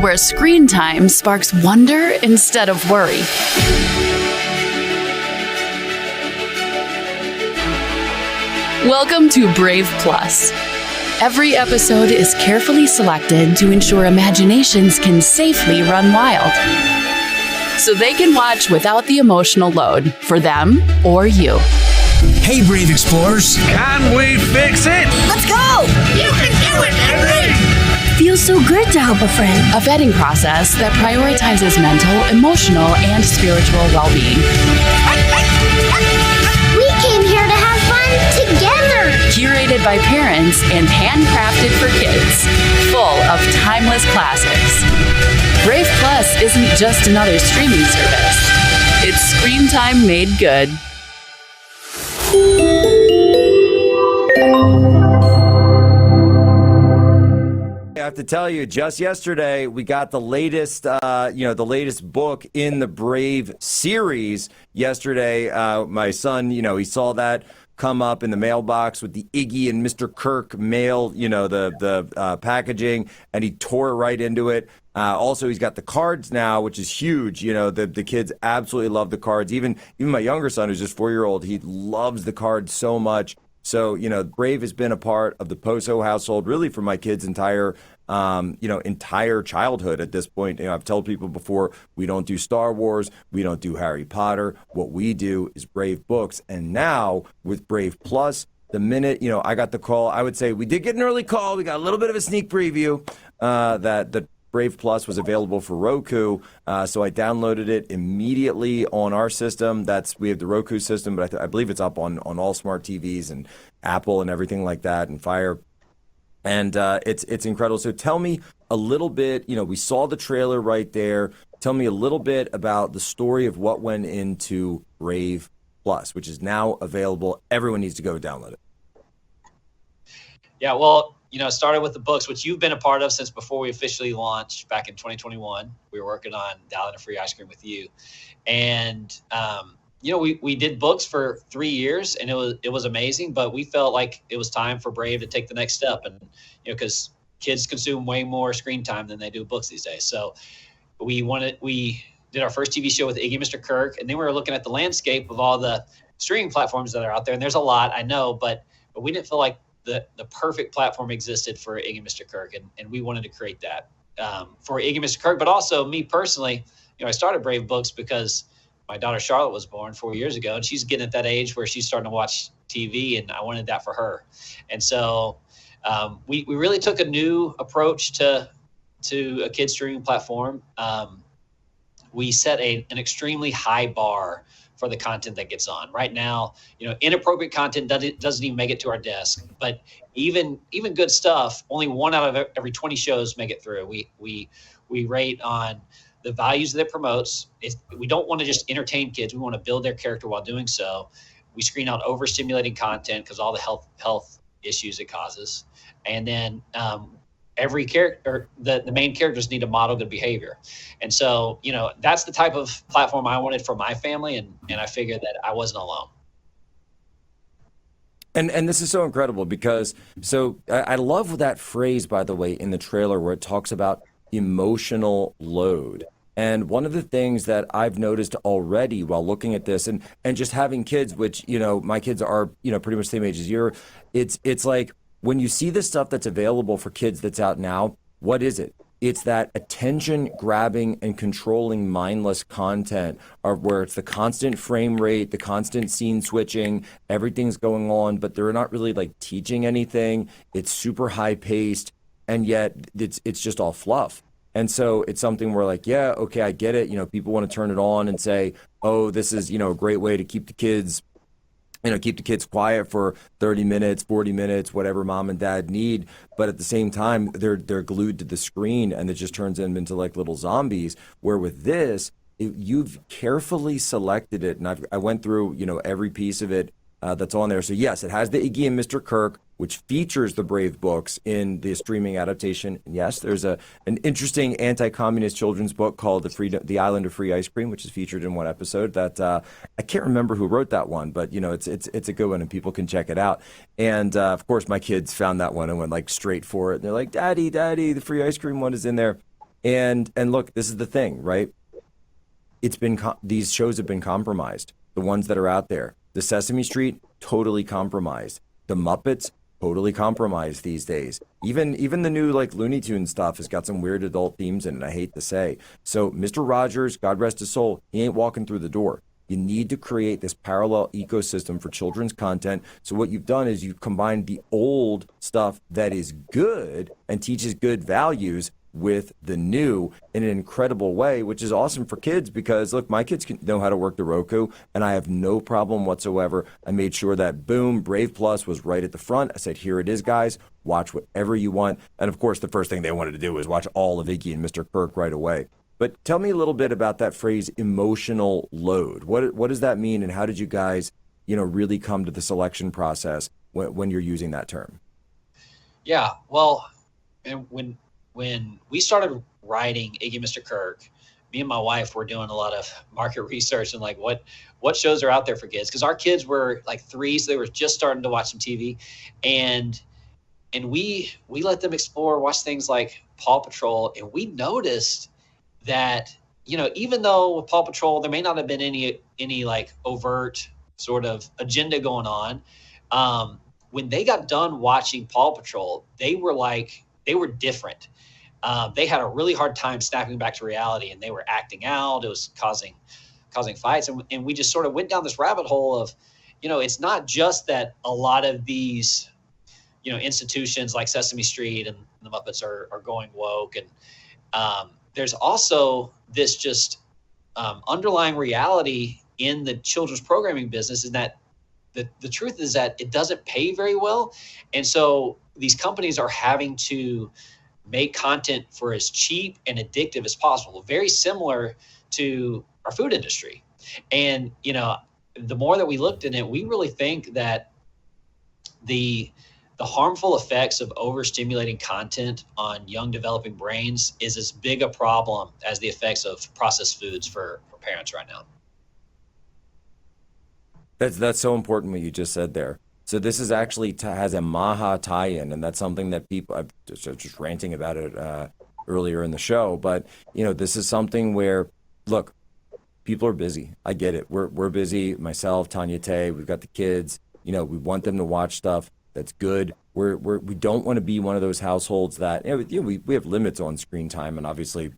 where screen time sparks wonder instead of worry. Welcome to Brave Plus. Every episode is carefully selected to ensure imaginations can safely run wild, so they can watch without the emotional load for them or you. Hey, Brave Explorers. Can we fix it? Let's go! You can do it, Henry! Feels so good to help a friend. A vetting process that prioritizes mental, emotional, and spiritual well-being. We came here to have fun together! Curated by parents and handcrafted for kids. Full of timeless classics. Brave Plus isn't just another streaming service. It's screen time made good. I have to tell you, just yesterday we got the latest, the latest book in the Brave series. Yesterday, my son, he saw that come up in the mailbox with the Iggy and Mr. Kirk mail, the packaging, and he tore right into it. Also, he's got the cards now, which is huge. The kids absolutely love the cards. Even my younger son, who's just 4-year-old, he loves the cards so much. So, Brave has been a part of the Poso household, really, for my kids' entire childhood at this point. I've told people before, we don't do Star Wars, we don't do Harry Potter. What we do is Brave books. And now with Brave Plus, the minute, I got the call, I would say we did get an early call. We got a little bit of a sneak preview that Brave Plus was available for Roku. So I downloaded it immediately on our system. We have the Roku system, but I believe it's up on all smart TVs and Apple and everything like that, and Fire. And it's incredible. So tell me a little bit, we saw the trailer right there. Tell me a little bit about the story of what went into Brave Plus, which is now available. Everyone needs to go download it. Yeah, well, it started with the books, which you've been a part of since before we officially launched back in 2021. We were working on Dialing a Free Ice Cream with you. And, we did books for 3 years, and it was amazing, but we felt like it was time for Brave to take the next step. And, because kids consume way more screen time than they do books these days. So we did our first TV show with Iggy and Mr. Kirk, and then we were looking at the landscape of all the streaming platforms that are out there. And there's a lot, I know, but we didn't feel like the perfect platform existed for Iggy and Mr. Kirk, and we wanted to create that for Iggy and Mr. Kirk. But also me personally, I started Brave Books because my daughter Charlotte was born 4 years ago, and she's getting at that age where she's starting to watch TV, and I wanted that for her. And so we really took a new approach to a kid streaming platform. We set an extremely high bar for the content that gets on. Right now, inappropriate content doesn't even make it to our desk. But even good stuff, only 1 out of every 20 shows make it through. We rate on the values that it promotes. We don't want to just entertain kids. We want to build their character while doing so. We screen out overstimulating content because all the health issues it causes. And then every character, the main characters need to model good behavior. And so, that's the type of platform I wanted for my family, and I figured that I wasn't alone. And this is so incredible because, I love that phrase, by the way, in the trailer where it talks about emotional load. And one of the things that I've noticed already while looking at this and just having kids, which, my kids are, pretty much the same age as you, it's like when you see the stuff that's available for kids that's out now, what is it? It's that attention grabbing and controlling mindless content where it's the constant frame rate, the constant scene switching, everything's going on, but they're not really like teaching anything. It's super high paced, and yet it's just all fluff. And so it's something where like, yeah, okay, I get it. People want to turn it on and say, oh, this is, a great way to keep the kids quiet for 30 minutes, 40 minutes, whatever mom and dad need. But at the same time, they're glued to the screen, and it just turns them into like little zombies. Where with this, you've carefully selected it. And I went through, every piece of it that's on there. So yes, it has the Iggy and Mr. Kirk, which features the Brave books in the streaming adaptation. And yes, there's an interesting anti-communist children's book called The Island of Free Ice Cream, which is featured in one episode that I can't remember who wrote that one, but it's a good one and people can check it out. And of course, my kids found that one and went like straight for it. And they're like, Daddy, the free ice cream one is in there. And look, this is the thing, right? It's been these shows have been compromised. The ones that are out there, the Sesame Street, totally compromised. The Muppets, totally compromised these days. Even the new like Looney Tunes stuff has got some weird adult themes in it, I hate to say. So Mr. Rogers, God rest his soul, he ain't walking through the door. You need to create this parallel ecosystem for children's content. So what you've done is you've combined the old stuff that is good and teaches good values with the new in an incredible way, which is awesome for kids because, look, my kids can know how to work the Roku, and I have no problem whatsoever. I made sure that, boom, Brave Plus was right at the front. I said, here it is, guys. Watch whatever you want. And, of course, the first thing they wanted to do was watch all of Iggy and Mr. Kirk right away. But tell me a little bit about that phrase, emotional load. What does that mean, and how did you guys, really come to the selection process when you're using that term? Yeah, well, and when we started writing Iggy Mr. Kirk, me and my wife were doing a lot of market research and like what shows are out there for kids, because our kids were like 3, so they were just starting to watch some TV, and we let them explore, watch things like Paw Patrol, and we noticed that even though with Paw Patrol there may not have been any like overt sort of agenda going on, when they got done watching Paw Patrol, they were different. They had a really hard time snapping back to reality, and they were acting out. It was causing fights, and we just sort of went down this rabbit hole of, it's not just that a lot of these, institutions like Sesame Street and the Muppets are going woke, and there's also this just underlying reality in the children's programming business, is that the truth is that it doesn't pay very well, and so these companies are having to make content for as cheap and addictive as possible, very similar to our food industry. And, the more that we looked in it, we really think that the harmful effects of overstimulating content on young developing brains is as big a problem as the effects of processed foods for parents right now. That's so important what you just said there. So this is actually has a MAGA tie-in, and that's something that people, I'm just ranting about it earlier in the show, but this is something where, look, people are busy. I get it. We're busy. Myself, Tanya Tay, we've got the kids. We want them to watch stuff that's good. We don't want to be one of those households that we have limits on screen time and obviously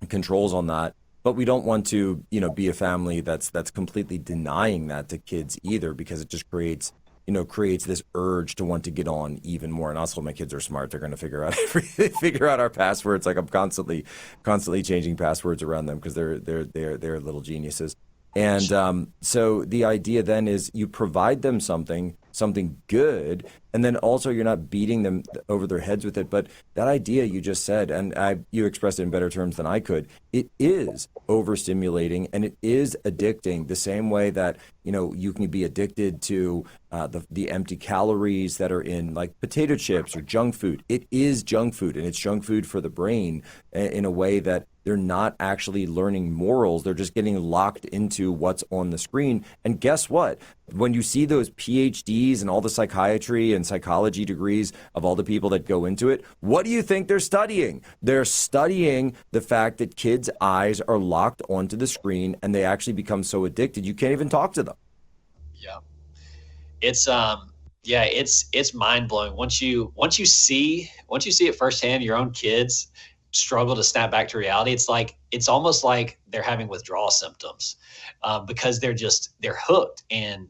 controls on that. But we don't want to be a family that's completely denying that to kids either, because it just creates this urge to want to get on even more. And also, my kids are smart; they're going to figure out our passwords. Like I'm constantly changing passwords around them because they're little geniuses. And so the idea then is you provide them something good, and then also you're not beating them over their heads with it. But that idea you just said, and you expressed it in better terms than I could, it is overstimulating and it is addicting, the same way that you can be addicted to the empty calories that are in like potato chips or junk food. It is junk food, and it's junk food for the brain in a way that they're not actually learning morals. They're just getting locked into what's on the screen. And guess what? When you see those PhDs and all the psychiatry and psychology degrees of all the people that go into it, what do you think they're studying? They're studying the fact that kids' eyes are locked onto the screen, and they actually become so addicted you can't even talk to them. Yeah. It's mind blowing. Once you see it firsthand, your own kids struggle to snap back to reality. It's almost like they're having withdrawal symptoms because they're hooked, and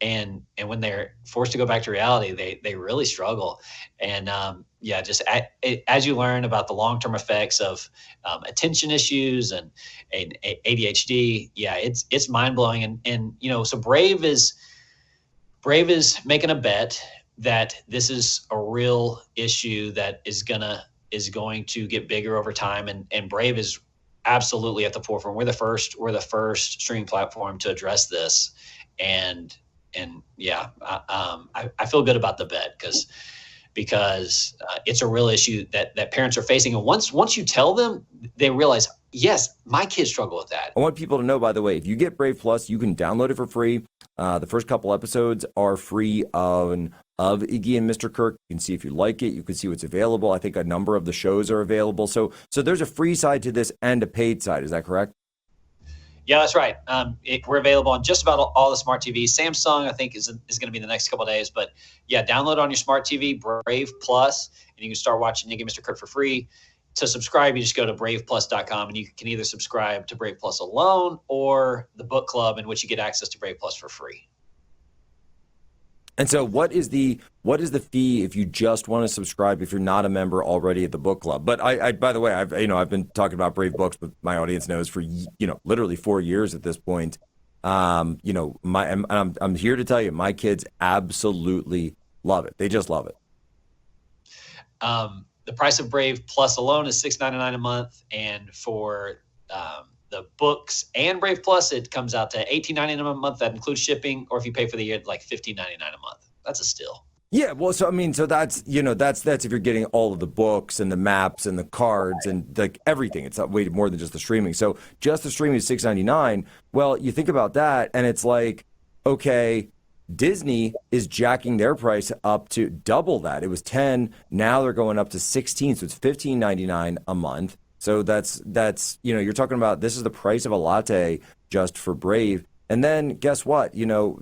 when they're forced to go back to reality, they really struggle. And just as you learn about the long-term effects of attention issues and ADHD, it's mind blowing. And so Brave is making a bet that this is a real issue that is going to get bigger over time, and Brave is absolutely at the forefront. We're the first streaming platform to address this, and I feel good about the bet because it's a real issue that parents are facing, and once you tell them, they realize, yes, my kids struggle with that. I want people to know, by the way, if you get Brave Plus, you can download it for free. The first couple episodes are free on of Iggy and Mr. Kirk. You can see if you like it. You can see what's available. I think a number of the shows are available. So there's a free side to this and a paid side. Is that correct? Yeah, that's right. We're available on just about all the smart TVs. Samsung, I think, is going to be the next couple of days. But yeah, download on your smart TV Brave Plus, and you can start watching Iggy and Mr. Kirk for free. To subscribe, you just go to braveplus.com, and you can either subscribe to Brave Plus alone or the book club, in which you get access to Brave Plus for free. And so what is the fee if you just want to subscribe if you're not a member already at the book club? But I by the way, I've been talking about Brave Books, but my audience knows for literally 4 years at this point. I'm here to tell you, my kids absolutely love it. They just love it. The price of Brave Plus alone is $6.99 a month, and for the books and Brave Plus, it comes out to $18.99 a month. That includes shipping, or if you pay for the year, like $15.99 a month. That's a steal. Yeah, well, so that's that's if you're getting all of the books and the maps and the cards and like everything. It's way more than just the streaming. So just the streaming is $6.99. Well, you think about that, and it's like, okay, Disney is jacking their price up to double that. It was $10, now they're going up to $16, so it's $15.99 a month. So that's you're talking about, this is the price of a latte just for Brave. And then guess what? You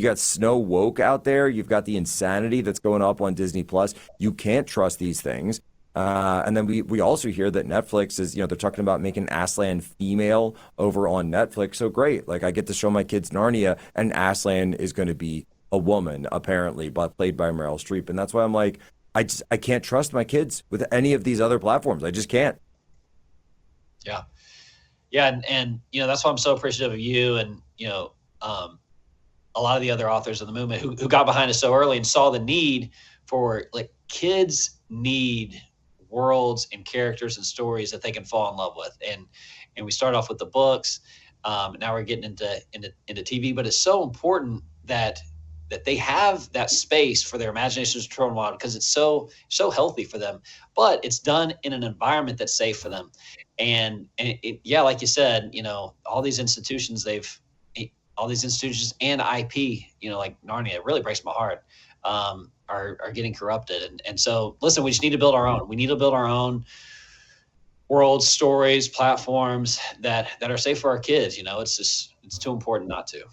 got Snow Woke out there. You've got the insanity that's going up on Disney Plus. You can't trust these things. And then we also hear that Netflix is, they're talking about making Aslan female over on Netflix. So great. Like, I get to show my kids Narnia, and Aslan is going to be a woman, apparently, but played by Meryl Streep. And that's why I'm like, I can't trust my kids with any of these other platforms. I just can't. Yeah. Yeah. And that's why I'm so appreciative of you and, a lot of the other authors of the movement who got behind us so early and saw the need for, like, kids need worlds and characters and stories that they can fall in love with. And we start off with the books. Now we're getting into TV, but it's so important that they have that space for their imaginations to run wild, because it's so healthy for them, but it's done in an environment that's safe for them. And like you said, all these institutions and IP, like Narnia, it really breaks my heart, are getting corrupted. And so, listen, we just need to build our own. We need to build our own worlds, stories, platforms that are safe for our kids. It's too important not to.